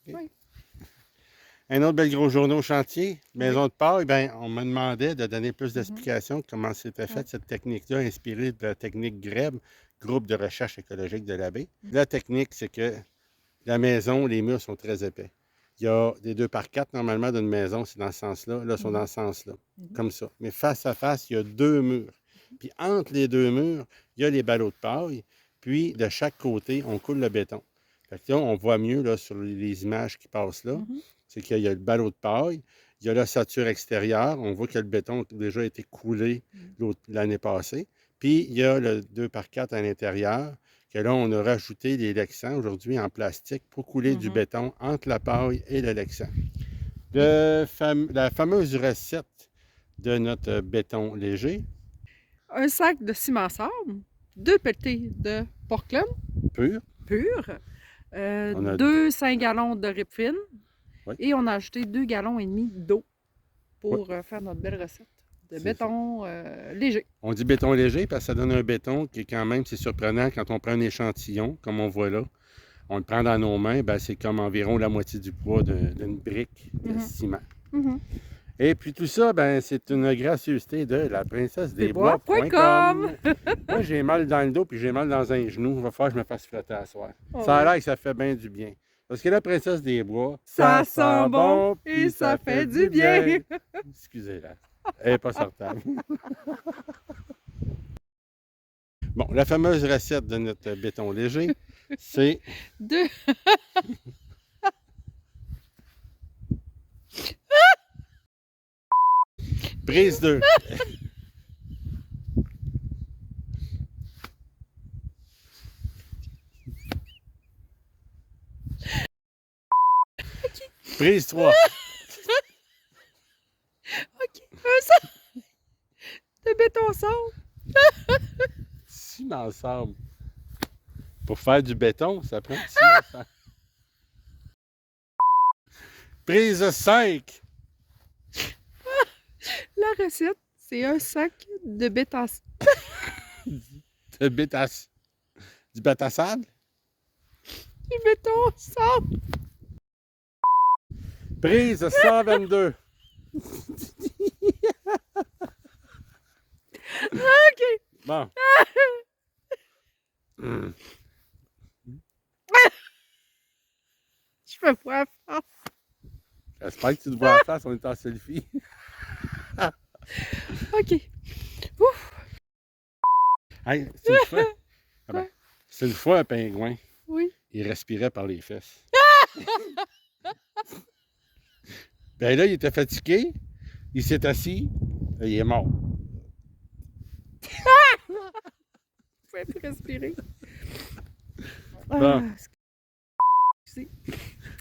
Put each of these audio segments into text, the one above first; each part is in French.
Oui. Un autre bel gros journaux chantier, maison de paille, ben, on me demandait de donner plus d'explications comment c'était fait, cette technique-là, inspirée de la technique GREB, Groupe de recherche écologique de la baie. La technique, c'est que la maison, les murs sont très épais. Il y a des 2x4, normalement, d'une maison, c'est dans ce sens-là. Là, ils sont dans ce sens-là, comme ça. Mais face à face, il y a 2 murs. Puis entre les 2 murs, il y a les ballots de paille. Puis de chaque côté, on coule le béton. Fait que là, on voit mieux là, sur les images qui passent là. C'est qu'il y a le ballot de paille, il y a l'ossature extérieure. On voit que le béton a déjà été coulé l'année passée. Puis il y a le 2x4 à l'intérieur, que là, on a rajouté des lexans aujourd'hui en plastique pour couler du béton entre la paille et le lexan. La fameuse recette de notre béton léger. Un sac de ciment sable, 2 pelletés de Portland Pur. pur, 2 5 gallons de Ripfin et on a ajouté 2,5 gallons d'eau pour faire notre belle recette de béton léger. On dit béton léger parce que ça donne un béton qui est quand même, c'est surprenant quand on prend un échantillon, comme on voit là. On le prend dans nos mains, ben c'est comme environ la moitié du poids d'une brique de ciment. Et puis tout ça, ben c'est une gracieuseté de la princesse des bois.com. Moi, j'ai mal dans le dos puis j'ai mal dans un genou. Il va falloir que je me fasse frotter à soir. Ça a l'air que ça fait bien du bien. Parce que la princesse des bois, ça sent bon et ça fait du bien. Excusez-la. Elle n'est pas sortable. Bon, la fameuse recette de notre béton léger, c'est... Deux. Prise 2. Prise 3. OK. Un sac de béton sable. Ciment sable. Pour faire du béton, ça prend du ciment sable. Prise 5. La recette, c'est un sac de béton De bétasse. Du bétassable. du béton sable. Prise 122. OK. Bon. Je fais pas face. J'espère que tu te vois à face, on est en selfie. OK. Ouf. Hey, c'est une fois. Ah ben, c'est une fois un pingouin. Oui. Il respirait par les fesses. Ben là, il était fatigué. Il s'est assis. Et il est mort. Je pouvais plus respirer. Bon.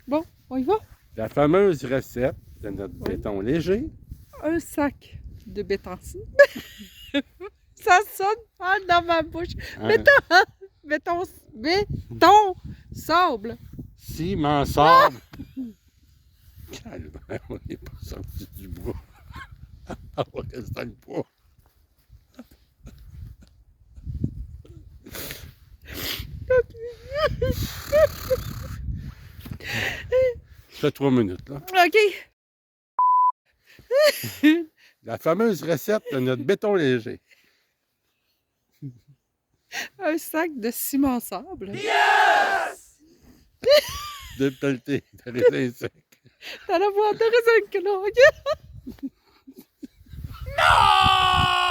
Bon, on y va? La fameuse recette de notre béton léger. Un sac de béton sable. Ça sonne dans ma bouche. Béton sable. Ciment sable. Calvaire, on n'est pas sorti du bois. On va rester dans le bois. Ça fait 3 minutes, là. OK. La fameuse recette de notre béton léger. Un sac de ciment sable. Yes! De pelleté de raisin sec. T'as la boîte de raisin que là, OK? Non!